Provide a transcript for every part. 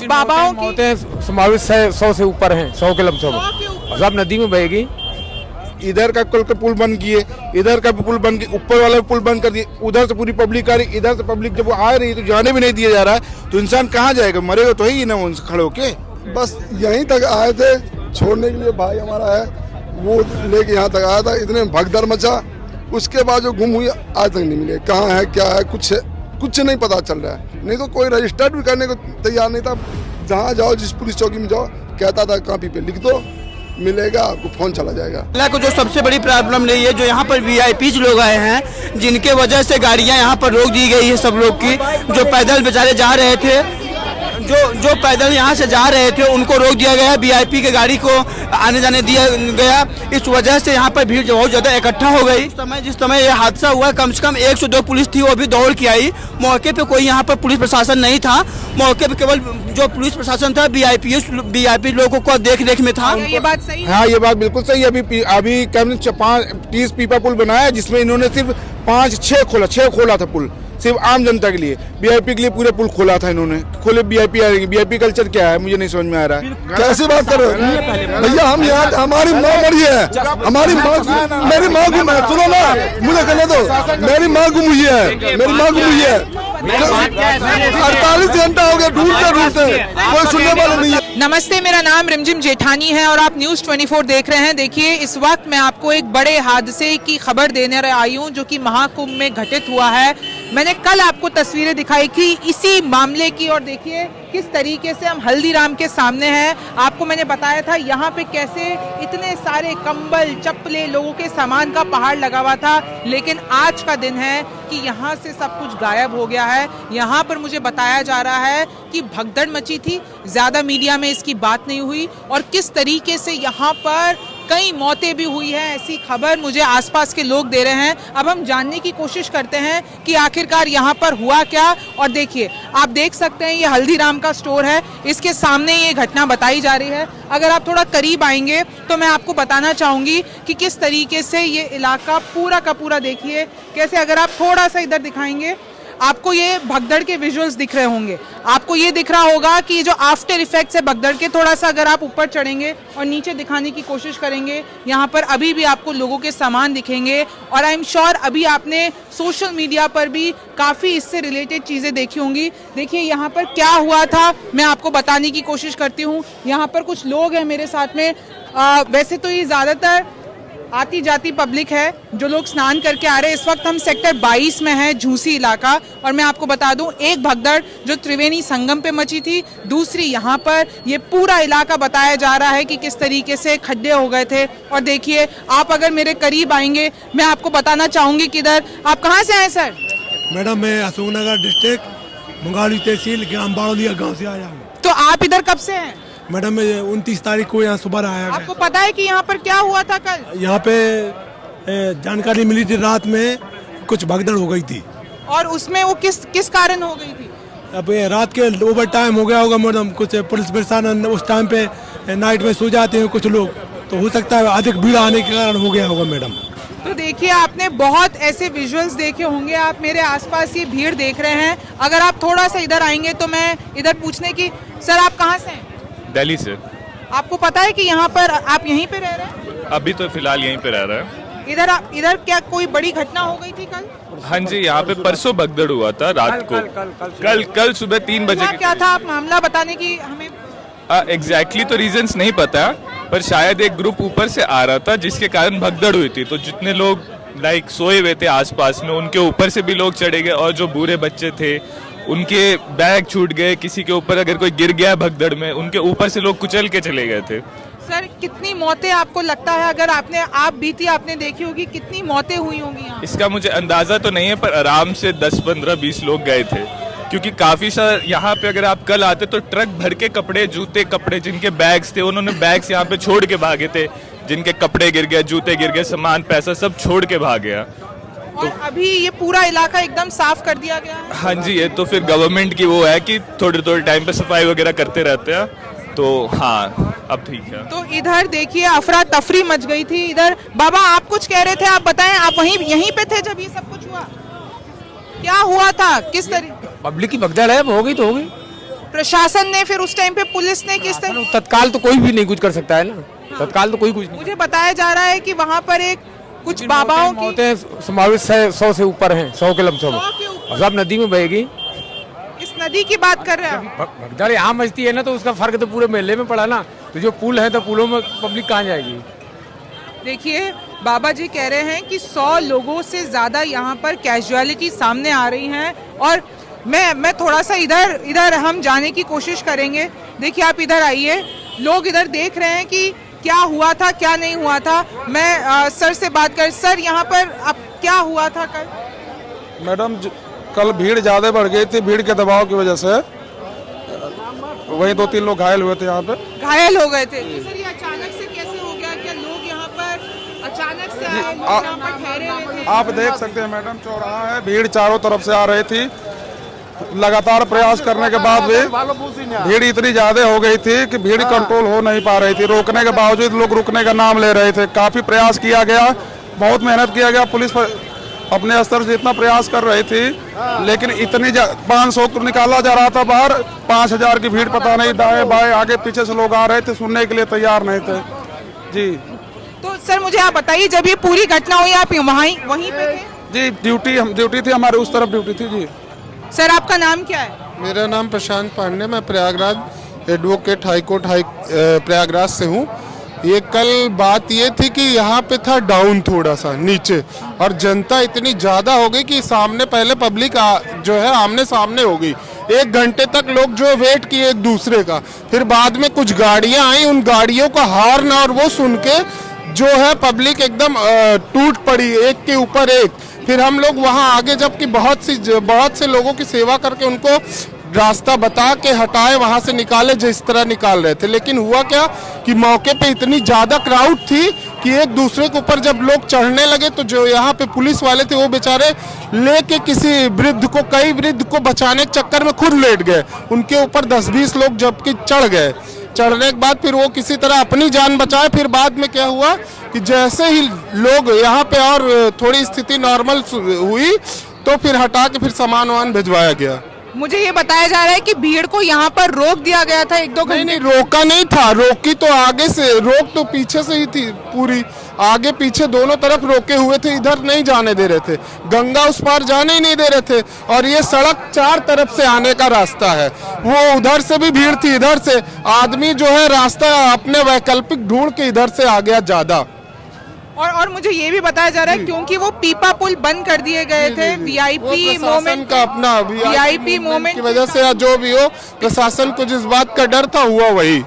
बाबाओं की मौतें समावेश 100 से ऊपर हैं, 100 के लमसम सब नदी में बहेगी। इधर का कल का पुल बंद किए, इधर का भी पुल बंद किए, ऊपर वाला पुल बंद कर दिए, उधर से पूरी पब्लिक आ रही, इधर से पब्लिक जब वो आ रही तो जाने भी नहीं दिया जा रहा है, तो इंसान कहाँ जाएगा, मरेगा तो ही ना उनसे खड़े होके। बस यहीं तक आए थे छोड़ने के लिए, भाई हमारा है वो लेके यहाँ तक आया था, इतने भगदड़ मचा। उसके बाद जो गुम हुई आज तक नहीं मिले, कहाँ है क्या है कुछ नहीं पता चल रहा है। नहीं तो कोई रजिस्टर्ड भी करने को तैयार नहीं था। जहाँ जाओ जिस पुलिस चौकी में जाओ कहता था कॉपी पे लिख दो, मिलेगा आपको, फोन चला जाएगा। को जो सबसे बड़ी प्रॉब्लम रही है, जो यहाँ पर वीआईपी लोग आए हैं, जिनके वजह से गाड़ियाँ यहाँ पर रोक दी गई है सब लोग की। जो पैदल बेचारे जा रहे थे, जो पैदल यहाँ से जा रहे थे उनको रोक दिया गया, वीआईपी के गाड़ी को आने जाने दिया गया। इस वजह से यहाँ पर भीड़ बहुत ज़्यादा इकट्ठा हो गई। जिस समय ये हादसा हुआ, कम से कम 102 पुलिस थी, वो भी दौड़ के आई। मौके पे कोई यहाँ पर पुलिस प्रशासन नहीं था, मौके पे केवल जो पुलिस प्रशासन था वीआईपी लोगों को देख में था। ये बात सही है? हाँ, ये बात बिल्कुल सही है। अभी कैबिनेट 30 पीपा पुल बनाया, जिसमें इन्होंने सिर्फ 6 खोला था पुल, सिर्फ आम जनता के लिए। वीआईपी के लिए पूरे पुल खोला था इन्होंने। खोले वीआईपी आएंगे, वीआईपी कल्चर क्या है मुझे नहीं समझ में आ रहा है। कैसी बात कर रहे हो भैया, हम यहाँ हमारी माँ मरी है, हमारी माँ, मेरी माँ गुम है, सुनो ना मुझे कहने दो, मेरी माँ गुम हुई है, मेरी माँ गुम हुई है। 48 घंटा हो गया ढूंढते कोई सुनने वाला नहीं है। नमस्ते, मेरा नाम रिमझिम जेठानी है और आप न्यूज़ 24 देख रहे हैं। देखिए, इस वक्त मैं आपको एक बड़े हादसे की खबर देने आई हूँ जो कि महाकुंभ में घटित हुआ है। मैंने कल आपको तस्वीरें दिखाई थी इसी मामले की, और देखिए किस तरीके से हम हल्दीराम के सामने हैं। आपको मैंने बताया था यहाँ पे कैसे इतने सारे कंबल, चप्पलें, लोगों के सामान का पहाड़ लगा हुआ था, लेकिन आज का दिन है कि यहाँ से सब कुछ गायब हो गया है। यहाँ पर मुझे बताया जा रहा है कि भगदड़ मची थी, ज़्यादा मीडिया में इसकी बात नहीं हुई, और किस तरीके से यहाँ पर कई मौतें भी हुई हैं, ऐसी खबर मुझे आसपास के लोग दे रहे हैं। अब हम जानने की कोशिश करते हैं कि आखिरकार यहाँ पर हुआ क्या। और देखिए, आप देख सकते हैं ये हल्दीराम का स्टोर है, इसके सामने ये घटना बताई जा रही है। अगर आप थोड़ा करीब आएंगे तो मैं आपको बताना चाहूँगी कि किस तरीके से ये इलाका पूरा का पूरा, देखिए कैसे, अगर आप थोड़ा सा इधर दिखाएंगे आपको ये भगदड़ के विजुअल्स दिख रहे होंगे। आपको ये दिख रहा होगा कि ये जो आफ्टर इफेक्ट्स है भगदड़ के, थोड़ा सा अगर आप ऊपर चढ़ेंगे और नीचे दिखाने की कोशिश करेंगे, यहाँ पर अभी भी आपको लोगों के सामान दिखेंगे। और आई एम श्योर अभी आपने सोशल मीडिया पर भी काफ़ी इससे रिलेटेड चीज़ें देखी होंगी। देखिए यहाँ पर क्या हुआ था, मैं आपको बताने की कोशिश करती हूँ। यहाँ पर कुछ लोग हैं मेरे साथ में। वैसे तो ये ज़्यादातर आती जाती पब्लिक है, जो लोग स्नान करके आ रहे हैं। इस वक्त हम सेक्टर 22 में हैं, झूसी इलाका, और मैं आपको बता दूं एक भगदड़ जो त्रिवेणी संगम पे मची थी, दूसरी यहाँ पर। ये पूरा इलाका बताया जा रहा है कि किस तरीके से खड्डे हो गए थे। और देखिए, आप अगर मेरे करीब आएंगे, मैं आपको बताना चाहूँगी कि इधर आप कहाँ से आए सर? मैडम, मैं अशोकनगर डिस्ट्रिक्ट मुंगाली तहसील ग्राम बाड़ोलिया गाँव से आया हूँ। तो आप इधर कब से हैं? मैडम, मैं 29 तारीख को यहाँ सुबह आया। आपको पता है कि यहाँ पर क्या हुआ था कल? यहाँ पे जानकारी मिली थी, रात में कुछ भगदड़ हो गई थी। और उसमें वो किस कारण हो गई थी? अब रात के ओवर टाइम हो गया होगा मैडम, कुछ पुलिस प्रशासन उस टाइम पे नाइट में सो जाते हैं कुछ लोग, तो हो सकता है अधिक भीड़ आने के कारण हो गया होगा मैडम। तो देखिए, आपने बहुत ऐसे विजुअल्स देखे होंगे, आप मेरे आसपास ये भीड़ देख रहे हैं। अगर आप थोड़ा सा इधर आएंगे तो मैं इधर पूछने की, सर आप कहाँ से हैं? दिल्ली से। आपको पता है कि यहाँ पर आप यहीं पे रह रहे हैं? अभी तो फिलहाल यहीं पे रह रहा है। इधर क्या कोई बड़ी घटना हो गई थी कल? हाँ जी, यहाँ पे परसों भगदड़ हुआ था रात को। कल सुबह 3 बजे। क्या था, आप मामला बताने की हमें? एग्जैक्टली तो रीजंस नहीं पता, पर शायद एक ग्रुप ऊपर से आ रहा था जिसके कारण भगदड़ हुई थी। तो जितने लोग सोए हुए थे आसपास में, उनके ऊपर से भी लोग चढ़े गए, और जो बूढ़े बच्चे थे उनके बैग छूट गए। किसी के ऊपर अगर कोई गिर गया भगदड़ में, उनके ऊपर से लोग कुचल के चले गए थे। सर, कितनी मौतें आपको लगता है, अगर आप बीती आपने देखी होगी, कितनी मौतें हुई होंगी यहाँ? इसका मुझे अंदाजा तो नहीं है, पर आराम से 10, 15, 20 लोग गए थे, क्योंकि काफी सारे यहाँ पे अगर आप कल आते तो ट्रक भर के कपड़े, जूते, कपड़े, जिनके बैग्स थे उन्होंने बैग्स यहाँ पे छोड़ के भागे थे। जिनके कपड़े गिर गए, जूते गिर गए, सामान, पैसा सब छोड़ के भाग गया। और अभी ये पूरा इलाका एकदम साफ कर दिया गया है? हाँ जी, ये तो फिर गवर्नमेंट की वो है कि थोड़े थोड़े टाइम पे सफाई वगैरह करते रहते हैं, तो हाँ अब ठीक है। तो इधर देखिए अफरा तफरी मच गई थी। इधर बाबा आप कुछ कह रहे थे, आप बताएं, आप यहीं पे थे जब ये सब कुछ हुआ? क्या हुआ था, किस तरह? पब्लिक की भगदड़ है, हो गई तो हो गई। प्रशासन ने फिर उस टाइम पे पुलिस ने किस तरह? तत्काल तो कोई भी नहीं कुछ कर सकता है ना, तत्काल तो कोई कुछ नहीं। मुझे बताया जा रहा है कि वहाँ पर एक कुछ बाबाओं की मौतें समावेश है, 100 से ऊपर हैं, 100 के लमसम। सब नदी में बहेगी। इस नदी की बात कर रहे हैं? भगदड़ यहाँ मचती है ना, तो उसका फर्क तो पूरे मेले में पड़ा ना। तो जो पुल है, तो पुलों में पब्लिक कहाँ जाएगी? देखिए बाबा जी कह रहे हैं कि 100 लोगों से ज्यादा यहाँ पर कैजुअलिटी सामने आ रही हैं। और मैं थोड़ा सा इधर हम जाने की कोशिश करेंगे। देखिए आप इधर आइए, लोग इधर देख रहे हैं कि क्या हुआ था क्या नहीं हुआ था। मैं सर से बात कर, सर यहाँ पर अब क्या हुआ था कल? मैडम कल भीड़ ज़्यादा बढ़ गई थी, भीड़ के दबाव की वजह से वही 2-3 लोग घायल हुए थे। यहाँ पे घायल हो गए थे। तो सर ये अचानक से कैसे हो गया? क्या लोग यहाँ पर अचानक से आए, लोग यहाँ पर ठहरे हुए थे? आप देख सकते हैं मैडम, चौराहा है, भीड़ चारों तरफ से आ रही थी। लगातार प्रयास करने के बाद भी भीड़ इतनी ज्यादा हो गई थी कि भीड़ कंट्रोल हो नहीं पा रही थी। रोकने के बावजूद लोग रुकने का नाम ले रहे थे। काफी प्रयास किया गया, बहुत मेहनत किया गया, पुलिस अपने स्तर से इतना प्रयास कर रही थी, लेकिन इतनी 500 को निकाला जा रहा था बाहर, 5000 की भीड़, पता नहीं दाएं बाएं आगे पीछे से लोग आ रहे थे, सुनने के लिए तैयार नहीं थे जी। तो सर मुझे आप बताइए, जब ये पूरी घटना हुई आप वहीं पे थे? जी ड्यूटी थी हमारे, उस तरफ ड्यूटी थी जी। सर आपका नाम क्या है? मेरा नाम प्रशांत पांडे, मैं प्रयागराज एडवोकेट हाईकोर्ट प्रयागराज से हूँ। ये कल बात ये थी कि यहाँ पे था डाउन थोड़ा सा नीचे, और जनता इतनी ज़्यादा हो गई कि सामने पहले पब्लिक जो है आमने सामने हो गई। 1 घंटे तक लोग जो वेट किए एक दूसरे का, फिर बाद में कुछ गाड़ियाँ आई, उन गाड़ियों का हॉर्न और वो सुन के जो है पब्लिक एकदम टूट पड़ी, एक के ऊपर एक। फिर हम लोग वहाँ आगे, जबकि बहुत से लोगों की सेवा करके उनको रास्ता बता के हटाए, वहाँ से निकाले जिस तरह निकाल रहे थे। लेकिन हुआ क्या कि मौके पे इतनी ज़्यादा क्राउड थी कि एक दूसरे के ऊपर जब लोग चढ़ने लगे, तो जो यहाँ पे पुलिस वाले थे वो बेचारे लेके किसी कई वृद्ध को बचाने के चक्कर में खुद लेट गए। उनके ऊपर 10-20 लोग जबकि चढ़ गए। चढ़ने के बाद फिर वो किसी तरह अपनी जान बचाए। फिर बाद में क्या हुआ कि जैसे ही लोग यहाँ पे और थोड़ी स्थिति नॉर्मल हुई, तो फिर हटा के फिर सामान भिजवाया गया। मुझे ये बताया जा रहा है कि भीड़ को यहाँ पर रोक दिया गया था 1-2 घंटे। नहीं, रोका नहीं था, रोकी तो आगे से, रोक तो पीछे से ही थी पूरी, आगे पीछे दोनों तरफ रोके हुए थे, इधर नहीं जाने दे रहे थे, गंगा उस पार जाने ही नहीं दे रहे थे। और ये सड़क 4 तरफ से आने का रास्ता है, वो उधर से भी भीड़ थी, इधर से आदमी जो है रास्ता अपने वैकल्पिक ढूंढ के इधर से आ गया ज्यादा। और मुझे ये भी बताया जा रहा है क्योंकि वो पीपा पुल बंद कर दिए गए थे, वीआईपी मोमेंट का अपना वीआईपी मोमेंट की वजह से या जो भी हो, प्रशासन को जिस बात का डर था हुआ वही।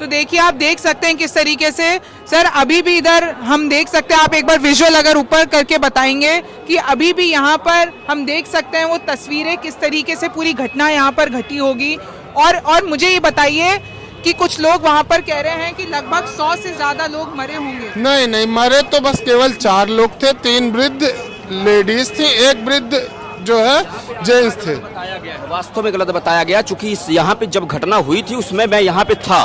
तो देखिए आप देख सकते हैं किस तरीके से सर अभी भी इधर हम देख सकते हैं। आप एक बार विजुअल अगर ऊपर करके बताएंगे कि अभी भी यहाँ पर हम देख सकते हैं वो तस्वीरें, किस तरीके से पूरी घटना यहाँ पर घटी होगी। और मुझे ये बताइए कि कुछ लोग वहाँ पर कह रहे हैं कि लगभग 100 से ज्यादा लोग मरे होंगे। नहीं, मरे तो बस केवल 4 लोग थे, 3 वृद्ध लेडीज थी, 1 वृद्ध जो है जेंट्स थे। बताया गया है, वास्तव में गलत बताया गया, चूंकि यहाँ पे जब घटना हुई थी उसमें मैं यहाँ पे था,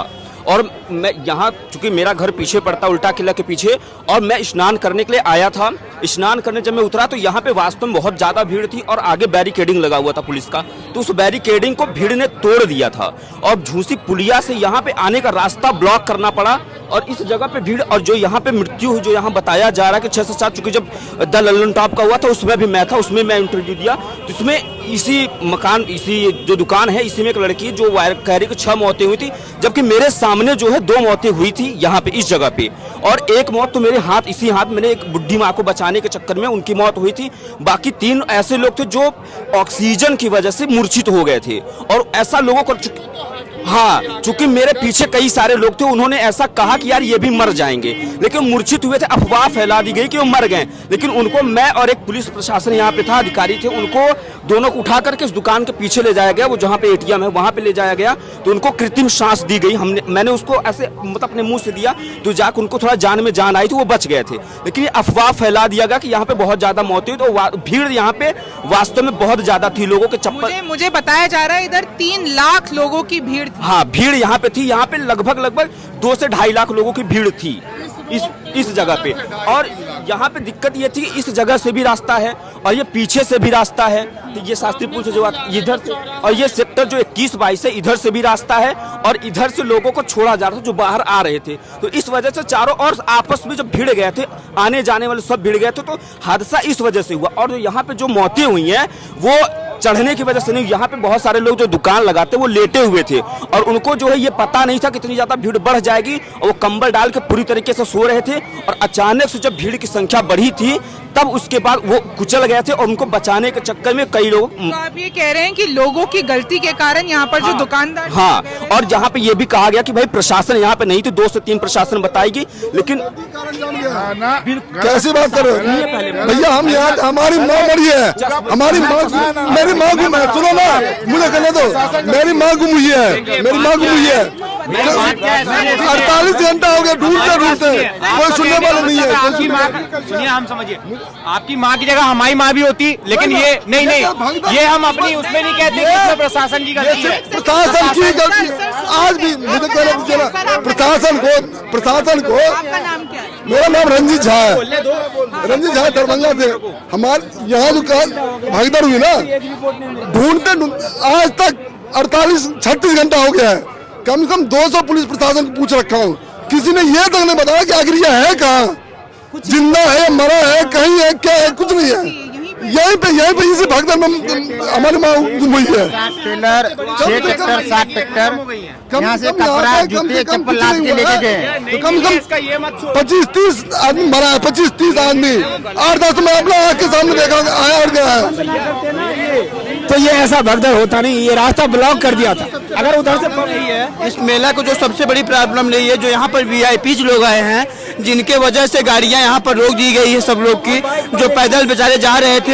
और मैं यहाँ चूंकि मेरा घर पीछे पड़ता उल्टा किला के पीछे, और मैं स्नान करने के लिए आया था। स्नान करने जब मैं उतरा तो यहाँ पे वास्तव में बहुत ज़्यादा भीड़ थी, और आगे बैरिकेडिंग लगा हुआ था पुलिस का, तो उस बैरिकेडिंग को भीड़ ने तोड़ दिया था, और झूसी पुलिया से यहाँ पे आने का रास्ता ब्लॉक करना पड़ा। और इस जगह पे भीड़, और जो यहाँ पे मृत्यु हुई, जो यहाँ बताया जा रहा है कि 6 से 7, चूंकि जब द लल्लन टॉप का हुआ था उसमें भी मैं था, उसमें मैं इंटरव्यू दिया, तो उसमें इसी मकान, इसी जो दुकान है, इसी में एक लड़की जो कह रही कि 6 मौतें हुई थी, जबकि मेरे सामने जो है 2 मौतें हुई थी यहाँ पे इस जगह पे, और 1 मौत तो मेरे इसी हाथ मैंने एक बुढ़ी माँ को बचाने के चक्कर में उनकी मौत हुई थी। बाकी 3 ऐसे लोग थे जो ऑक्सीजन की वजह से मूर्छित हो गए थे। और ऐसा लोगों को हाँ, चूंकि मेरे पीछे कई सारे लोग थे, उन्होंने ऐसा कहा कि यार ये भी मर जाएंगे, लेकिन मूर्छित हुए थे, अफवाह फैला दी गई कि वो मर गए। लेकिन उनको मैं और एक पुलिस प्रशासन यहाँ पे था, अधिकारी थे, उनको दोनों को उठा करके उस दुकान के पीछे ले जाया गया, वो जहाँ पे एटीएम है वहाँ पे ले जाया गया, तो उनको कृत्रिम सांस दी गई। मैंने उसको ऐसे मतलब अपने मुंह से दिया, तो जाकर उनको थोड़ा जान में जान आई, तो वो बच गए थे। लेकिन ये अफवाह फैला दिया गया कि यहाँ पे बहुत ज्यादा मौतें हुई, तो भीड़ यहाँ पे वास्तव में बहुत ज्यादा थी, लोगों के चप्पल। मुझे बताया जा रहा है इधर 3 लाख लोगों की भीड़ थी। हाँ, भीड़ यहाँ पे थी, यहाँ पे लगभग 2 से 2.5 लाख लोगों की भीड़ थी इस जगह पे। और यहाँ पे दिक्कत ये थी कि इस जगह से भी रास्ता है और ये पीछे से भी रास्ता है, तो ये शास्त्री पुल से जो इधर से, और ये सेक्टर जो 21-22 है इधर से भी रास्ता है और इधर से लोगों को छोड़ा जा रहा था जो बाहर आ रहे थे। तो इस वजह से चारों ओर आपस में जब भिड़ गए थे, आने जाने वाले सब भिड़ गए थे, तो हादसा इस वजह से हुआ। और यहाँ पे जो मौतें हुई हैं वो चढ़ने की वजह से नहीं, यहाँ पे बहुत सारे लोग जो दुकान लगाते वो लेटे हुए थे और उनको जो है ये पता नहीं था कि इतनी ज्यादा भीड़ बढ़ जाएगी, और वो कंबल डाल के पूरी तरीके से सो रहे थे और अचानक से जब भीड़ की संख्या बढ़ी थी तब उसके बाद वो कुचल गए थे और उनको बचाने के चक्कर में कई लोग। तो आप ये कह रहे हैं कि लोगों की गलती के कारण यहाँ पर जो दुकानदार, हाँ, और जहाँ पे ये भी कहा गया कि भाई प्रशासन यहाँ पे नहीं थी, 2 से 3 प्रशासन बताएगी, लेकिन कैसी बात कर रहे हो भैया? हम यहाँ, हमारी माँ मरी है, हमारी माँ, मेरी माँ गुम है, सुनो ना, मुझे कहने दो, मेरी माँ गुम हुई है, मेरी माँ गुम हुई है, 48 घंटा हो गया ढूंढते ढूंढते, कोई सुनने वाला नहीं है। सुनिए, हम समझिए, आपकी माँ की जगह हमारी माँ भी होती, लेकिन ये नहीं, ये हम अपनी उसमें नहीं कहते कि इसमें प्रशासन की गलती है। प्रशासन की गलती आज भी मुझे कहना दीजिए ना, प्रशासन को। आपका नाम क्या है? मेरा नाम रंजीत झा है, रंजीत झा दरभंगा से। हमारे यहाँ जो भगदड़ हुई ना, ढूंढते आज तक 38-36 घंटा हो गया है, कम से कम 200 पुलिस प्रशासन को पूछ रखा हूँ, किसी ने ये तक नहीं बताया कि आखिर ये है कहाँ, जिंदा है, मरा है, कहीं है, क्या है, कुछ नहीं है। यहीं पे इसी भगदड़ में हमारी माँ गुम हुई है। 6 ट्रैक्टर 7 ट्रैक्टर यहाँ से कपड़ा, जूते, चप्पल लाद के लेके गए, तो कम से कम 25-30 आदमी मरा है, 25-30 आदमी, 8-10 में अपना आँख के सामने देखा आया और गया है। तो ये ऐसा भगदड़ होता नहीं, ये रास्ता ब्लॉक कर दिया था। अगर उधर से नहीं है, इस मेला को जो सबसे बड़ी प्रॉब्लम नहीं है, जो यहाँ पर वीआईपी लोग आए हैं, जिनके वजह से गाड़ियाँ यहाँ पर रोक दी गई है सब लोग की, जो पैदल बेचारे जा रहे थे,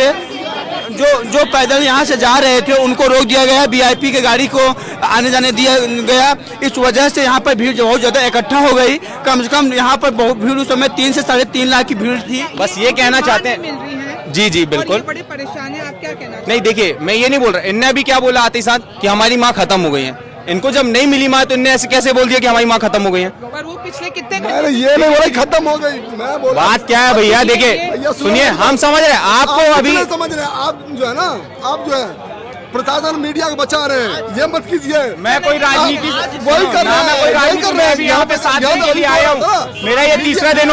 जो पैदल यहाँ से जा रहे थे उनको रोक दिया गया, वीआईपी के गाड़ी को आने जाने दिया गया। इस वजह से यहाँ पर भीड़ बहुत ज़्यादा इकट्ठा हो गई, कम से कम यहाँ पर बहुत भीड़ उस समय 3 से 3.5 लाख की भीड़ थी। बस ये कहना चाहते हैं, जी बिल्कुल, बड़े परेशान है, आप क्या कहना? नहीं देखिए, मैं ये नहीं बोल रहा, इनने अभी क्या बोला आते साथ कि हमारी माँ खत्म हो गई है। इनको जब नहीं मिली माँ तो इनने ऐसे कैसे बोल दिया कि हमारी माँ खत्म हो गई है? पर वो पिछले कितने मैंने ये नहीं बोला खत्म हो गई, मैं बोला बात क्या है भैया, देखिए सुनिए, हम समझ रहे हैं आपको, अभी समझ रहे हैं आप, जो है ना, आप जो है प्रशासन मीडिया को बचा रहे हैं, ये मत कीजिए। मैं कोई राजनीति वही कर रहा है, कोई राजनीति में अभी यहाँ पे 7 दिन के लिए आया हूँ, मेरा ये तीसरा दिन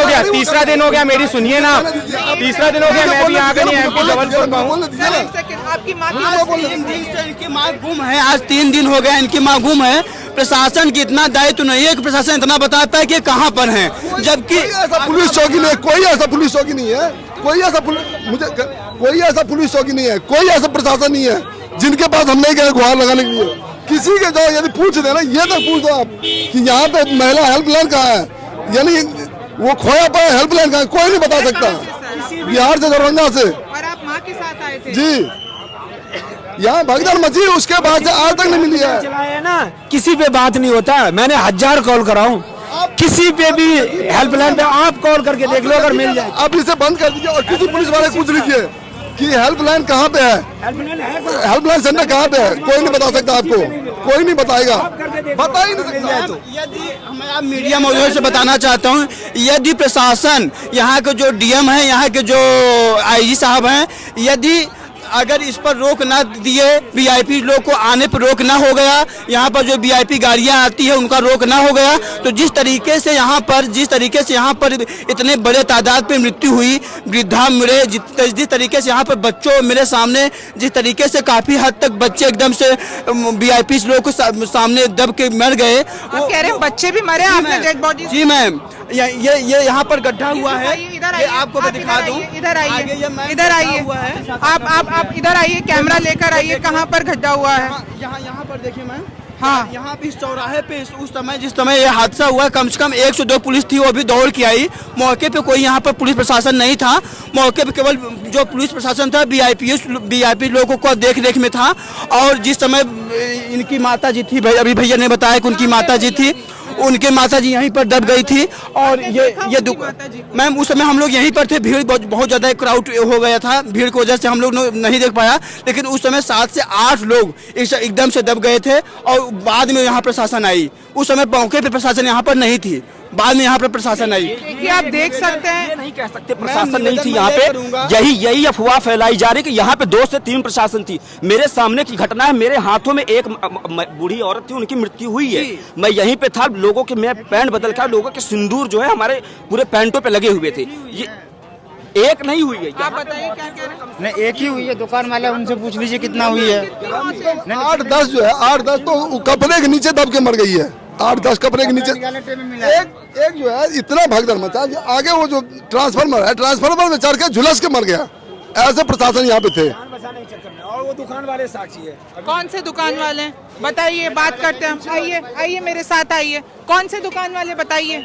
हो गया, मेरी सुनिए ना, तीसरा दिन हो गया, मैं भी आगे नहीं एमपी जबलपुर का हूँ। आपकी माँ इनकी माँ गुम है, आज 3 दिन हो गया इनकी माँ गुम है। प्रशासन की इतना दायित्व नहीं है कि प्रशासन इतना बताता है कि कहाँ पर है, जबकि ऐसा पुलिस चौकी नहीं है, कोई ऐसा पुलिस चौकी नहीं है, कोई ऐसा पुलिस चौकी नहीं है, कोई ऐसा प्रशासन नहीं है जिनके पास हम नहीं गए गुहार लगाने के लिए। किसी के जो यदि पूछ दे ना, ये तक पूछ दो आप कि यहाँ पे महिला हेल्पलाइन कहाँ है, यानी वो खोया पड़ा हेल्पलाइन कहाँ है, कोई नहीं बता सकता। बिहार से, दरभंगा से। और आप माँ के साथ आए थे? जी, यहाँ भगदड़ मची, उसके बाद से आज तक नहीं मिली है। चलाया ना, किसी पे बात नहीं होता, मैंने 1000 कॉल कराऊं, किसी पे भी हेल्पलाइन पे आप कॉल करके देख लो, अगर मिल जाए। अब इसे बंद कर दीजिए और किसी पुलिस वाले पूछ लीजिए कि हेल्पलाइन कहाँ पे है, हेल्पलाइन सेंटर कहाँ पे है, कोई नहीं बता सकता आपको, कोई नहीं बताएगा, बता ही नहीं सकता। यदि मैं मीडिया मौजूद से बताना चाहता हूँ, यदि प्रशासन, यहाँ के जो डीएम है, यहाँ के जो आईजी साहब हैं, यदि अगर इस पर रोक ना दिए, वीआईपी लोग को आने पर रोक ना हो गया, यहाँ पर जो वीआईपी गाड़ियाँ आती है उनका रोक ना हो गया, तो जिस तरीके से यहाँ पर इतने बड़े तादाद पे मृत्यु हुई, वृद्धा मरे, जिस तरीके से यहाँ पर बच्चों मेरे सामने, जिस तरीके से काफी हद तक बच्चे एकदम से वीआईपी लोगों को सामने दब के मर गए। वो कह रहे हैं बच्चे भी मरे, आपने डेड बॉडी? जी मैम, ये यहाँ पर गड्ढा हुआ है, ये आपको मैं दिखा दूं, इधर आइए, इधर आइए, आप इधर आइए, कैमरा लेकर आइए, कहाँ पर गड्ढा हुआ है? यहाँ पर देखिए मैम, हाँ, यहाँ पे इस चौराहे पे उस समय जिस समय ये हादसा हुआ, कम से कम 1 से 2 पुलिस थी, वो भी दौड़ के आई। मौके पे कोई यहाँ पर पुलिस प्रशासन नहीं था, मौके पे केवल जो पुलिस प्रशासन था वीआईपी लोगों को देख में था। और जिस समय इनकी माता जी थी, अभी भैया ने बताया कि उनकी माता जी थी, उनके माता जी यहीं पर दब गई थी। और ये मैम उस समय हम लोग यहीं पर थे, भीड़ बहुत ज़्यादा क्राउड हो गया था, भीड़ की वजह से हम लोग नहीं देख पाया, लेकिन उस समय 7 से 8 लोग एकदम से दब गए थे और बाद में यहाँ प्रशासन आई। उस समय मौके पे प्रशासन यहाँ पर नहीं थी, बाद में यहाँ पर प्रशासन आई। देखिए आप देख सकते हैं, ये नहीं कह सकते प्रशासन नहीं थी यहाँ पे, यही अफवाह फैलाई जा रही कि यहाँ पे 2 से 3 प्रशासन थी। मेरे सामने की घटना है, मेरे हाथों में एक बूढ़ी औरत थी, उनकी मृत्यु हुई है। मैं यहीं पे था, लोगों के मैं पैंट बदल कर, लोगों के सिंदूर जो है हमारे पूरे पैंटों पे लगे हुए थे। ये एक नहीं हुई है। आप बताइए क्या कह रहे हैं? नहीं, एक ही हुई है। दुकान वाले उनसे पूछ लीजिए कितना हुई है। 8-10 जो है, 8-10 तो कपड़े के नीचे दब के मर गई है। 8-10 कपड़े के नीचे। एक जो है इतना भगदड़ मचा, आगे वो जो ट्रांसफार्मर है, ट्रांसफार्मर में चढ़ के झुलस के मर गया। ऐसे प्रशासन यहाँ पे थे। और वो दुकान वाले साक्षी है। कौन से दुकान वाले हैं बताइए, बात करते हैं हम। आइए आइए मेरे साथ आइए। कौन से दुकान वाले बताइए,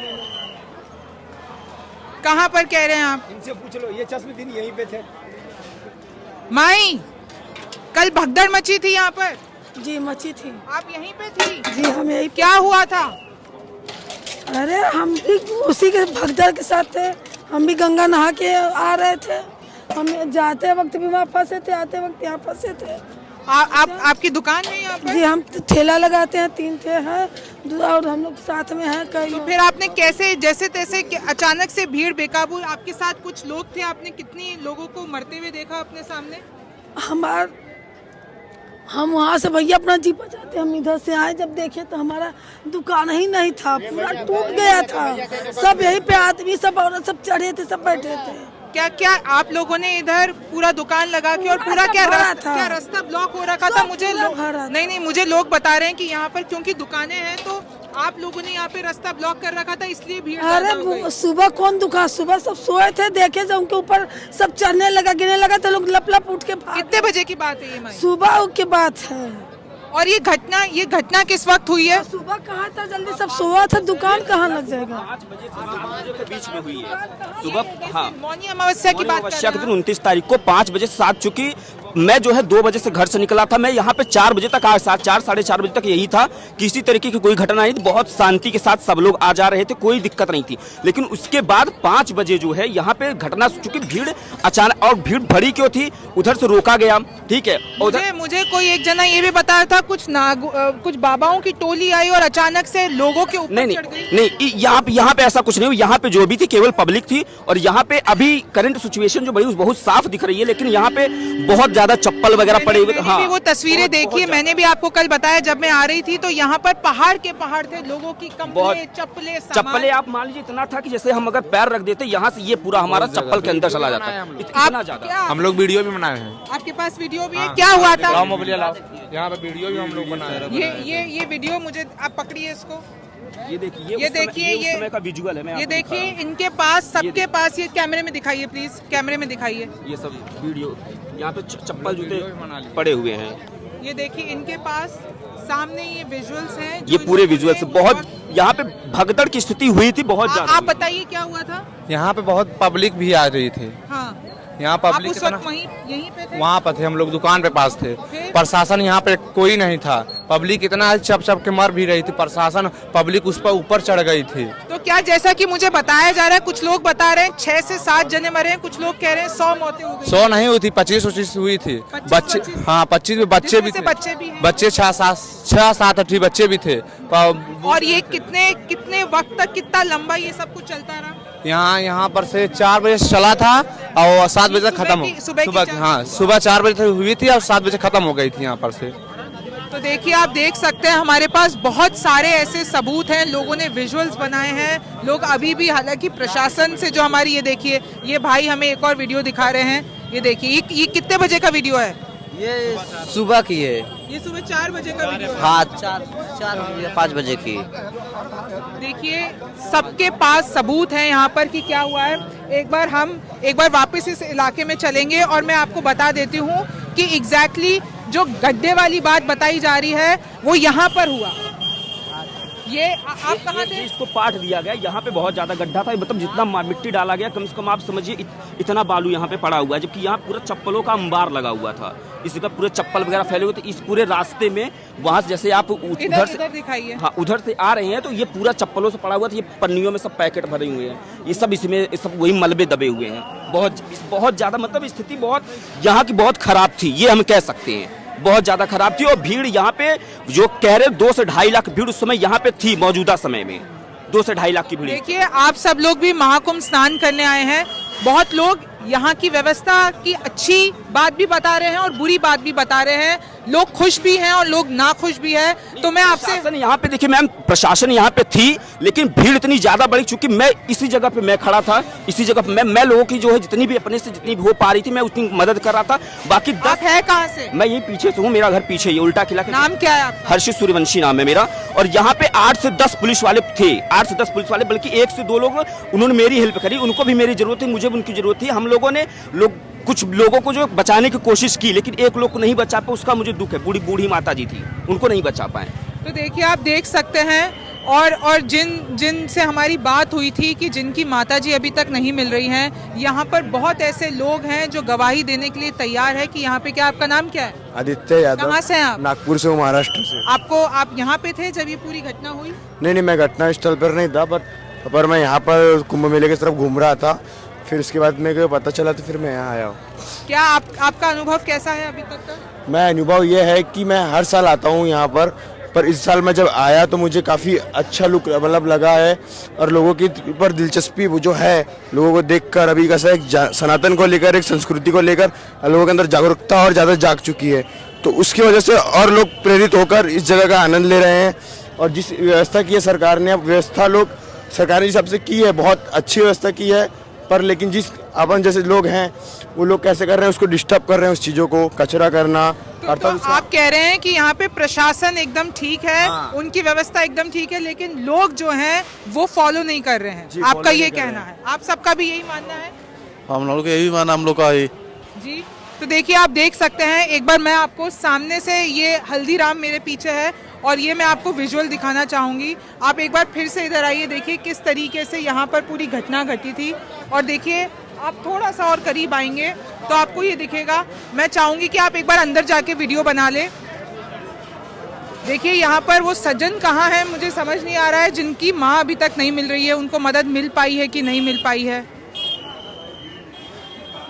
कहाँ पर कह रहे हैं आप? इनसे पूछ लो, ये चश्मे दिन यहीं पे थे। माई, कल भगदड़ मची थी यहाँ पर? जी मची थी। आप यहीं पे थी? जी हम यहीं। क्या हुआ था? अरे हम भी उसी के भगदड़ के साथ थे। हम भी गंगा नहा के आ रहे थे। हम जाते वक्त भी वहाँ फंसे थे, आते वक्त यहाँ फंसे थे। आपकी दुकान है यहाँ पर? जी हम ठेला लगाते हैं, 3 ठे हैं और हम लोग साथ में हैं कई। तो फिर आपने कैसे, जैसे तैसे अचानक से भीड़ बेकाबू, आपके साथ कुछ लोग थे, आपने कितनी लोगों को मरते हुए देखा अपने सामने? हम वहाँ से भैया अपना जी बचाते, हम इधर से आए, जब देखे तो हमारा दुकान ही नहीं था, पूरा टूट गया था। सब यहीं पे आदमी, सब औरत, सब चढ़े थे, सब बैठे थे। क्या क्या आप लोगों ने इधर पूरा दुकान लगा के और पूरा क्या रास्ता ब्लॉक हो रखा था? मुझे नहीं, मुझे लोग बता रहे हैं कि यहाँ पर क्योंकि दुकानें हैं तो आप लोगों ने यहाँ पे रास्ता ब्लॉक कर रखा था, इसलिए भीड़। अरे सुबह कौन दुकान, सुबह सब सोए थे, देखे जब उनके ऊपर सब चढ़ने लगा, गिरने लगा तो लोग लप उठ के। कितने बजे की बात है ये? सुबह की बात है। और ये घटना किस वक्त हुई है? सुबह कहाँ था, जल्दी सब सोया था, दुकान कहाँ लग जाएगा? 5 बजे से 7 बजे के बीच में हुई है सुबह। हाँ, मौनी अमावस्या की बात, अमावस्या के दिन 29 तारीख को 5 बजे से 7 चुकी। मैं जो है 2 बजे से घर से निकला था, मैं यहाँ पे 4 बजे तक, 4 साढ़े 4 बजे तक यही था। किसी तरीके की कोई घटना नहीं थी, बहुत शांति के साथ सब लोग आ जा रहे थे, कोई दिक्कत नहीं थी। लेकिन उसके बाद 5 बजे जो है यहाँ पे घटना, चूंकि भीड़ अचानक, और भीड़ भरी क्यों थी, उधर से रोका गया, ठीक है। मुझे कोई एक जना ये भी बताया था कुछ बाबाओं की टोली आई और अचानक से लोगों के ऊपर चढ़ गई। नहीं, यहाँ पे ऐसा कुछ नहीं हुआ। यहाँ पे जो भी थी केवल पब्लिक थी, और यहाँ पे अभी करंट सिचुएशन जो बड़ी बहुत साफ दिख रही है, लेकिन यहाँ पे बहुत ज्यादा चप्पल वगैरह पड़े हुए। हाँ, वो तस्वीरें देखी, मैंने भी आपको कल बताया जब मैं आ रही थी तो यहाँ पर पहाड़ के पहाड़ थे, लोगों की चप्पलें। आप मान लीजिए इतना था कि जैसे हम अगर पैर रख देते यहाँ से, ये पूरा हमारा चप्पल के अंदर चला जाता है, इतना ज्यादा। हम लोग वीडियो भी बनाए हैं। आपके पास वीडियो भी है? क्या हुआ था? यहाँ पे वीडियो भी हम लोग बनाए हैं। ये वीडियो मुझे, आप पकड़िए इसको। ये देखिए, ये समय का विजुअल है। ये देखिए, इनके पास, सबके पास, ये कैमरे में दिखाइए प्लीज, कैमरे में दिखाइए। ये सब वीडियो, यहाँ पे चप्पल जूते पड़े हुए हैं। ये देखिए, इनके पास सामने ये विजुअल्स हैं, ये पूरे विजुअल्स। बहुत यहाँ पे भगदड़ की स्थिति हुई थी, बहुत ज्यादा। आप बताइए क्या हुआ था? यहाँ पे बहुत पब्लिक भी आ रही थी। हाँ, यहाँ पब्लिक उस वक्त यहीं पे थे? वहाँ पर थे, हम लोग दुकान पे पास थे। प्रशासन यहाँ पे कोई नहीं था, पब्लिक इतना चप के मर भी रही थी, प्रशासन पब्लिक उस पर ऊपर चढ़ गई थी। तो क्या, जैसा कि मुझे बताया जा रहा है, कुछ लोग बता रहे हैं 6 से 7 जने मरे हैं, कुछ लोग कह रहे हैं 100 मौतें हो गई। 100 नहीं हुई थी, 25 हुई थी। बच्चे, हाँ 25 बच्चे भी थे, बच्चे 6-7 बच्चे भी थे। और ये कितने वक्त तक, कितना लंबा ये सब कुछ चलता रहा? यहाँ पर से 4 बजे से चला था और 7 बजे तक खत्म हो। सुबह 4 बजे तक हुई थी और 7 बजे खत्म हो गई थी यहाँ पर से। तो देखिए, आप देख सकते हैं हमारे पास बहुत सारे ऐसे सबूत हैं, लोगों ने विजुअल्स बनाए हैं। लोग अभी भी, हालांकि प्रशासन से जो हमारी, ये देखिए, ये भाई हमें एक और वीडियो दिखा रहे हैं। ये देखिए, ये कितने बजे का वीडियो है? ये सुबह की है। ये सुबह 4 बजे का वीडियो है? हाँ, 4-5 बजे की। देखिए, सबके पास सबूत है यहाँ पर कि क्या हुआ है। एक बार वापस इस इलाके में चलेंगे और मैं आपको बता देती हूँ कि एग्जैक्टली जो गड्ढे वाली बात बताई जा रही है वो यहाँ पर हुआ। ये आप कहाँ थे? इसको पाट दिया गया, यहाँ पे बहुत ज्यादा गड्ढा था, मतलब जितना मिट्टी डाला गया, कम से कम आप समझिए इतना बालू यहाँ पे पड़ा हुआ है, जबकि यहाँ पूरा चप्पलों का अंबार लगा हुआ था। इसी पर पूरे चप्पल वगैरह फैले हुए थे। इस पूरे रास्ते में, वहाँ से जैसे आप उधर से दिखाइए, हाँ उधर से आ रहे हैं तो ये पूरा चप्पलों से पड़ा हुआ था। ये पन्नियों में सब पैकेट भरे हुए हैं, ये सब इसमें सब वही मलबे दबे हुए हैं। बहुत ज्यादा, मतलब स्थिति बहुत यहाँ की बहुत खराब थी, ये हम कह सकते हैं, बहुत ज्यादा खराब थी। और भीड़ यहाँ पे जो कह रहे 2 से 2.5 लाख भीड़ उस समय यहाँ पे थी, मौजूदा समय में 2 से 2.5 लाख की भीड़। देखिए, आप सब लोग भी महाकुंभ स्नान करने आए हैं। बहुत लोग यहाँ की व्यवस्था की अच्छी बात भी बता रहे हैं और बुरी बात भी बता रहे हैं। लोग खुश भी हैं और लोग नाखुश भी हैं। तो मैं आपसे यहाँ पे देखिए मैम, प्रशासन यहाँ पे थी, लेकिन भीड़ इतनी ज्यादा बढ़ी, चूंकि मैं इसी जगह पे मैं खड़ा था, इसी जगह पे मैं लोगों की जो है जितनी भी अपने से जितनी भी हो पा रही थी मैं उतनी मदद कर रहा था। बाकी 10 है कहाँ से? मैं यही पीछे से हूँ, मेरा घर पीछे ही उल्टा किला। नाम क्या है आपका? हर्षित सूर्यवंशी नाम है मेरा। और यहाँ पे 8 से 10 पुलिस वाले थे, 8 से 10 पुलिस वाले, बल्कि 1 से 2 लोग उन्होंने मेरी हेल्प करी। उनको भी मेरी जरूरत थी, मुझे भी उनकी जरूरत थी। हम लोगों ने कुछ लोगों को जो बचाने की कोशिश की, लेकिन एक लोग को नहीं बचा पाए, उसका मुझे दुख है। बूढ़ी माता जी थी, उनको नहीं बचा पाए। तो देखिए, आप देख सकते हैं और जिन से हमारी बात हुई थी कि जिनकी माताजी अभी तक नहीं मिल रही हैं, यहाँ पर बहुत ऐसे लोग हैं जो गवाही देने के लिए तैयार है कि यहाँ पे क्या, आपका नाम क्या है? आदित्य यादव। कहाँ से हैं आप? नागपुर से, महाराष्ट्र से। आप यहाँ पे थे जब ये पूरी घटना हुई? नहीं, मैं घटना स्थल पर नहीं था, पर मैं यहाँ पर कुंभ मेले की तरफ घूम रहा था। फिर उसके बाद मेरे को पता चला तो फिर मैं यहाँ आया हूँ। क्या आपका अनुभव कैसा है अभी तक का? मैं अनुभव ये है कि मैं हर साल आता हूँ यहाँ पर इस साल मैं जब आया तो मुझे काफ़ी अच्छा लुक मतलब लगा है। और लोगों की ऊपर दिलचस्पी वो जो है, लोगों को देखकर अभी कैसा एक सनातन को लेकर, एक संस्कृति को लेकर लोगों के अंदर जागरूकता और ज़्यादा जाग चुकी है। तो उसकी वजह से और लोग प्रेरित होकर इस जगह का आनंद ले रहे हैं। और जिस व्यवस्था की है सरकार ने, व्यवस्था लोग सरकार हिसाब से की है, बहुत अच्छी व्यवस्था की है। पर लेकिन जिस अपन जैसे लोग हैं वो लोग कैसे कर रहे हैं, उसको डिस्टर्ब कर रहे हैं, उस चीज़ों को कचरा करना। तो आप कह रहे हैं कि यहाँ पे प्रशासन एकदम ठीक है, उनकी व्यवस्था एकदम ठीक है, लेकिन लोग जो हैं वो फॉलो नहीं कर रहे हैं। आपका ये कहना है? आप सबका भी यही मानना है? हम लोग यही माना, हम लोग का ही जी। तो देखिए, आप देख सकते हैं, एक बार मैं आपको सामने से, ये हल्दीराम मेरे पीछे है और ये मैं आपको विजुअल दिखाना चाहूँगी। आप एक बार फिर से इधर आइए, देखिए किस तरीके से यहाँ पर पूरी घटना घटी थी। और देखिए, आप थोड़ा सा और करीब आएंगे तो आपको ये दिखेगा। मैं चाहूँगी कि आप एक बार अंदर जाके वीडियो बना लें। देखिए, यहाँ पर वो सज्जन कहाँ है मुझे समझ नहीं आ रहा है, जिनकी माँ अभी तक नहीं मिल रही है। उनको मदद मिल पाई है कि नहीं मिल पाई है?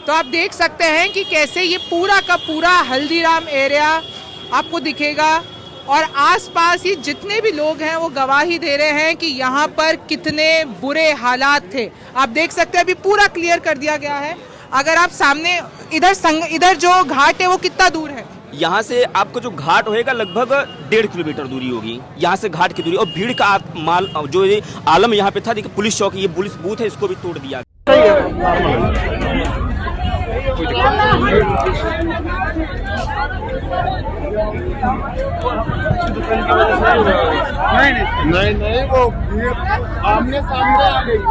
तो आप देख सकते हैं कि कैसे ये पूरा का पूरा हल्दीराम एरिया आपको दिखेगा और आसपास ये जितने भी लोग हैं वो गवाही दे रहे हैं कि यहाँ पर कितने बुरे हालात थे। आप देख सकते हैं, अभी पूरा क्लियर कर दिया गया है। अगर आप सामने इधर जो घाट है वो कितना दूर है? यहाँ से आपको जो घाट होएगा लगभग 1.5 किलोमीटर दूरी होगी यहाँ से घाट की दूरी। और भीड़ का जो ये आलम यहाँ पे था, देखिए पुलिस चौकी, ये पुलिस बूथ है, इसको भी तोड़ दिया। नहीं, वो आमने सामने आ गई थी।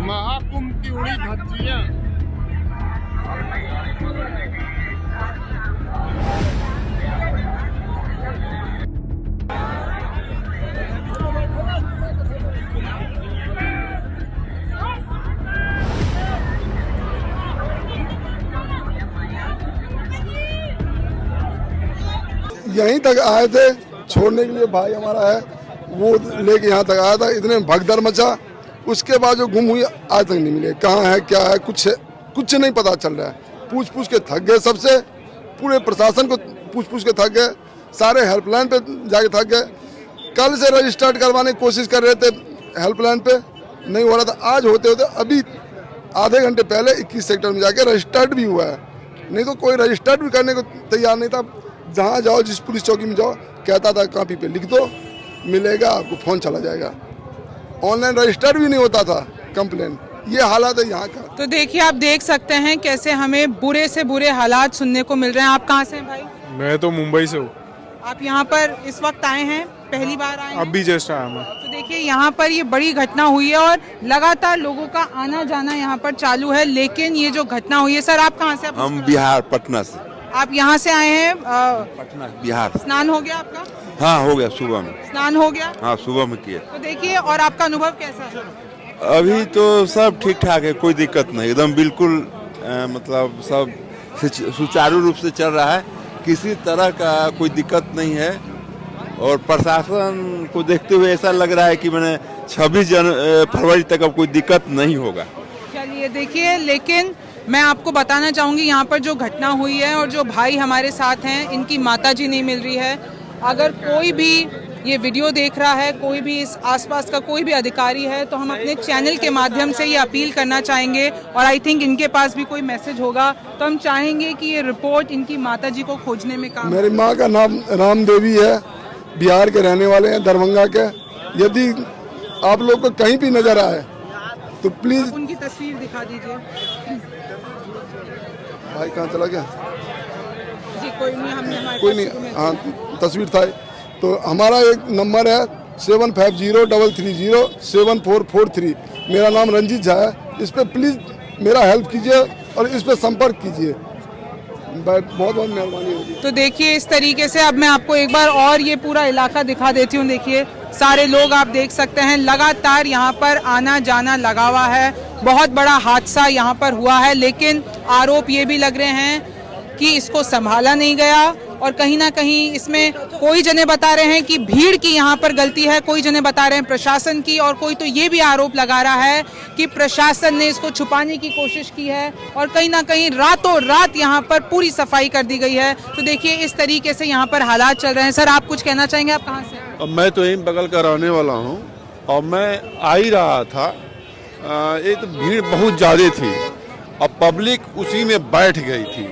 महाकुंभ की उड़ी धज्जियां। यहीं तक आए थे छोड़ने के लिए, भाई हमारा है वो लेके यहाँ तक आया था। इतने भगदड़ मचा, उसके बाद जो गुम हुई आज तक नहीं मिले। कहाँ है क्या है कुछ नहीं पता चल रहा है। पूछ के थक गए, सबसे पूरे प्रशासन को पूछ के थक गए, सारे हेल्पलाइन पे जाके थक गए। कल से रजिस्टर्ड करवाने की कोशिश कर रहे थे हेल्पलाइन पे, नहीं हो रहा था। आज होते अभी आधे घंटे पहले 21 सेक्टर में जाके रजिस्टर्ड भी हुआ है, नहीं तो कोई रजिस्टर्ड भी करने को तैयार नहीं था। जहाँ जाओ, जिस पुलिस चौकी में जाओ, कहता था कॉपी पे लिख दो, मिलेगा आपको, फोन चला जाएगा। ऑनलाइन रजिस्टर भी नहीं होता था कंप्लेन। ये हालात है यहाँ का। तो देखिए, आप देख सकते हैं कैसे हमें बुरे से बुरे हालात सुनने को मिल रहे हैं। आप कहाँ से हैं भाई? मैं तो मुंबई से हूँ। आप यहाँ पर इस वक्त आए हैं? पहली बार आए हैं? अभी जस्ट आया मैं। तो देखिए, यहाँ पर ये बड़ी घटना हुई है और लगातार लोगों का आना जाना यहाँ पर चालू है, लेकिन ये जो घटना हुई है। सर, आप कहाँ से? हम बिहार, पटना से। आप यहाँ से आए हैं? पटना, बिहार। स्नान हो गया आपका? हाँ, हो गया, सुबह में स्नान हो गया। हाँ, सुबह में किया। तो देखिए, और आपका अनुभव कैसा है? अभी तो सब ठीक ठाक है, कोई दिक्कत नहीं, एकदम बिल्कुल मतलब सब सुचारू रूप से चल रहा है, किसी तरह का कोई दिक्कत नहीं है। और प्रशासन को देखते हुए ऐसा लग रहा है कि मैंने 26 फरवरी तक अब कोई दिक्कत नहीं होगा। चलिए, देखिए, लेकिन मैं आपको बताना चाहूँगी यहाँ पर जो घटना हुई है और जो भाई हमारे साथ हैं, इनकी माताजी नहीं मिल रही है। अगर कोई भी ये वीडियो देख रहा है, कोई भी इस आसपास का कोई भी अधिकारी है, तो हम अपने चैनल के माध्यम से ये अपील करना चाहेंगे, और आई थिंक इनके पास भी कोई मैसेज होगा, तो हम चाहेंगे कि ये रिपोर्ट इनकी माताजी को खोजने में काम। मेरी माँ का नाम राम देवी है, बिहार के रहने वाले हैं, दरभंगा के। यदि आप लोग को कहीं भी नजर आए तो प्लीज उनकी तस्वीर दिखा दीजिए। भाई कहाँ चला गया? जी कोई नहीं, हमने कोई नहीं, हाँ तस्वीर था। तो हमारा एक नंबर है 7503307443। मेरा नाम रंजीत झा है। इस पर प्लीज मेरा हेल्प कीजिए और इस पर संपर्क कीजिए, बहुत बहुत मेहरबानी होगी। तो देखिए इस तरीके से अब मैं आपको एक बार और ये पूरा इलाका दिखा देती हूँ। देखिए सारे लोग आप देख सकते हैं, लगातार यहाँ पर आना जाना लगा हुआ है। बहुत बड़ा हादसा यहाँ पर हुआ है, लेकिन आरोप ये भी लग रहे हैं कि इसको संभाला नहीं गया, और कहीं ना कहीं इसमें कोई जने बता रहे हैं कि भीड़ की यहाँ पर गलती है, कोई जने बता रहे हैं प्रशासन की, और कोई तो ये भी आरोप लगा रहा है कि प्रशासन ने इसको छुपाने की कोशिश की है, और कहीं ना कहीं रातों रात यहाँ पर पूरी सफाई कर दी गई है। तो देखिए इस तरीके से यहाँ पर हालात चल रहे हैं। सर आप कुछ कहना चाहेंगे? आप कहाँ से? मैं तो यहीं बगल का रहने वाला हूँ, और मैं आ ही रहा था। ये तो भीड़ बहुत ज़्यादा थी और पब्लिक उसी में बैठ गई थी,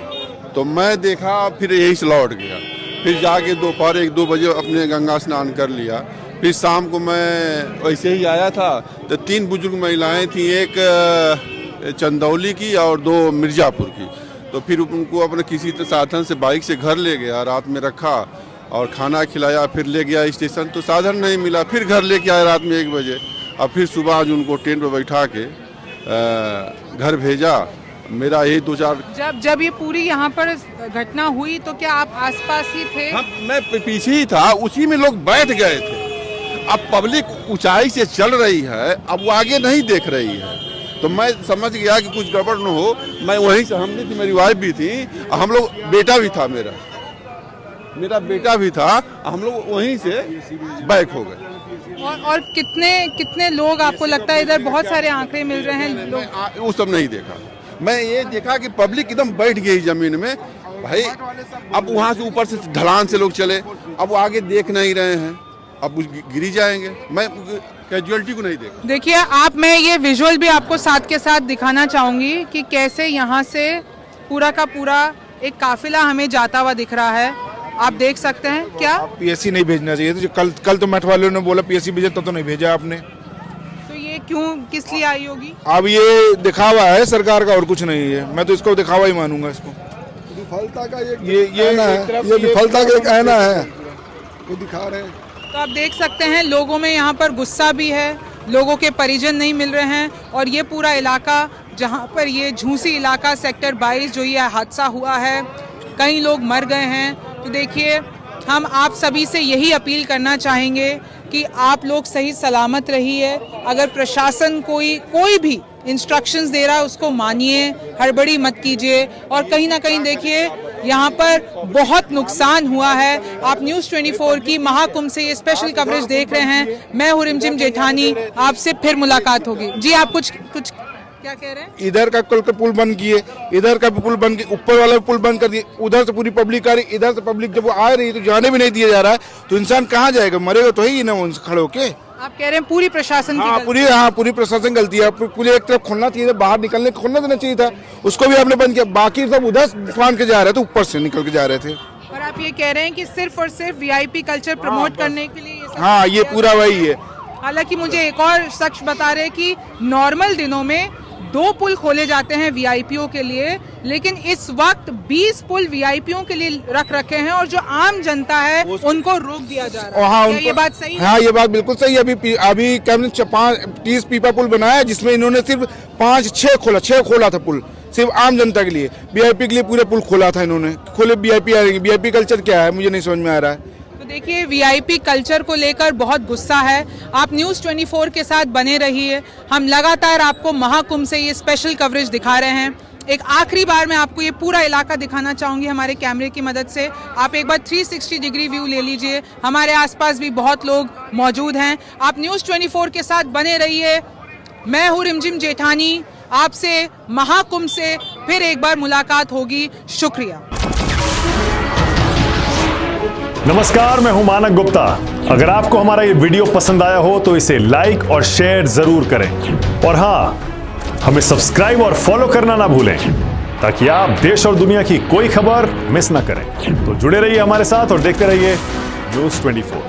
तो मैं देखा, फिर यही से लौट गया। फिर जाके दोपहर 1-2 बजे अपने गंगा स्नान कर लिया। फिर शाम को मैं वैसे ही आया था, तो 3 बुजुर्ग महिलाएं थी, एक चंदौली की और 2 मिर्ज़ापुर की। तो फिर उनको अपने किसी साधन से बाइक से घर ले गया, रात में रखा और खाना खिलाया, फिर ले गया स्टेशन, तो साधन नहीं मिला। फिर घर लेके आया रात में 1 बजे, और फिर सुबह आज उनको ट्रेन पर बैठा के घर भेजा। मेरा यही 2-4 जब ये पूरी यहाँ पर घटना हुई तो क्या आप आसपास ही थे? हाँ, मैं पीछे ही था, उसी में लोग बैठ गए थे। अब पब्लिक ऊंचाई से चल रही है, अब वो आगे नहीं देख रही है, तो मैं समझ गया कि कुछ गड़बड़ न हो। मैं वहीं से, हमने थी, मेरी वाइफ भी थी, हम लोग, बेटा भी था, मेरा बेटा भी था, हम लोग वहीं से बैक हो गए। और कितने लोग आपको लगता है? इधर बहुत सारे आंकड़े मिल रहे हैं लोग। वो सब नहीं देखा, मैं ये देखा कि पब्लिक एकदम बैठ गई जमीन में। भाई अब वहाँ से ऊपर से ढलान से लोग चले, अब वो आगे देख नहीं रहे हैं, अब गिरी जाएंगे। मैं कैजुअलिटी को नहीं देखा। देखिए मैं ये विजुअल भी आपको साथ के साथ दिखाना चाहूंगी कि कैसे यहाँ से पूरा का पूरा एक काफिला हमें जाता हुआ दिख रहा है। आप देख सकते हैं। क्या पीएससी नहीं भेजना चाहिए? तो जो कल तो मठ वालों ने बोला पीएससी भेजे, तो नहीं भेजा आपने। तो ये क्यों, किस लिए आई होगी? अब ये दिखावा है सरकार का, और कुछ नहीं है। मैं तो इसको दिखावा ही मानूंगा। इसको विफलता का ये विफलता का एक आईना है, वो दिखा रहे हैं। तो आप देख सकते हैं लोगों में यहाँ पर गुस्सा भी है, लोगों के परिजन नहीं मिल रहे हैं, और ये पूरा इलाका जहाँ पर ये झूसी इलाका सेक्टर 22 जो ये हादसा हुआ है, कई लोग मर गए हैं। तो देखिए हम आप सभी से यही अपील करना चाहेंगे कि आप लोग सही सलामत रहिए। अगर प्रशासन कोई भी इंस्ट्रक्शंस दे रहा है उसको मानिए, हड़बड़ी मत कीजिए। और कहीं ना कहीं देखिए यहाँ पर बहुत नुकसान हुआ है। आप न्यूज़ 24 की महाकुंभ से ये स्पेशल कवरेज देख रहे हैं। मैं हूँ रिमझिम जेठानी, आपसे फिर मुलाकात होगी। जी आप कुछ क्या कह रहे हैं? इधर का कल का पुल बंद किए, इधर का पुल बंद किए, ऊपर वाला पुल बंद कर दिए, उधर से पूरी पब्लिक आ रही, इधर से पब्लिक जब वो आ रही तो जाने भी नहीं दिया जा रहा है, तो इंसान कहाँ जाएगा? मरेगा तो ही ना उनसे खड़े होके। आप कह रहे हैं पूरी प्रशासन की पूरी प्रशासन गलती है। पूरी एक तरफ खुलना चाहिए था, बाहर निकलने खोलना देना चाहिए था, उसको भी आपने बंद किया। बाकी सब उधर फान के जा रहे थे, ऊपर से निकल के जा रहे थे। और आप ये कह रहे हैं कि सिर्फ और सिर्फ वीआईपी कल्चर प्रमोट करने के लिए? हाँ, ये पूरा वही है। हालांकि मुझे एक और शख्स बता रहे कि नॉर्मल दिनों में 2 पुल खोले जाते हैं वीआईपीओ के लिए, लेकिन इस वक्त 20 पुल वीआईपीओ के लिए रख रखे हैं, और जो आम जनता है उनको रोक दिया जा रहा है। हाँ, ये बात सही है? हाँ, ये बात बिल्कुल सही है। अभी कैबिनेट 30 पीपा पुल बनाया, जिसमें इन्होंने सिर्फ 5-6 खोला था पुल, सिर्फ आम जनता के लिए। वीआईपी के लिए पूरे पुल खोला था इन्होंने। खोले वीआईपी आ रही, वीआईपी कल्चर क्या है मुझे नहीं समझ में आ रहा है। देखिए वीआईपी कल्चर को लेकर बहुत गुस्सा है। आप न्यूज़ 24 के साथ बने रहिए। हम लगातार आपको महाकुंभ से ये स्पेशल कवरेज दिखा रहे हैं। एक आखिरी बार मैं आपको ये पूरा इलाका दिखाना चाहूंगी हमारे कैमरे की मदद से। आप एक बार 360 डिग्री व्यू ले लीजिए। हमारे आसपास भी बहुत लोग मौजूद हैं। आप न्यूज़ 24 के साथ बने रहिए। मैं हूँ रिमझिम जेठानी, आपसे महाकुंभ से फिर एक बार मुलाकात होगी। शुक्रिया। नमस्कार, मैं हूं मानक गुप्ता। अगर आपको हमारा ये वीडियो पसंद आया हो तो इसे लाइक और शेयर जरूर करें, और हाँ, हमें सब्सक्राइब और फॉलो करना ना भूलें ताकि आप देश और दुनिया की कोई खबर मिस ना करें। तो जुड़े रहिए हमारे साथ और देखते रहिए News 24।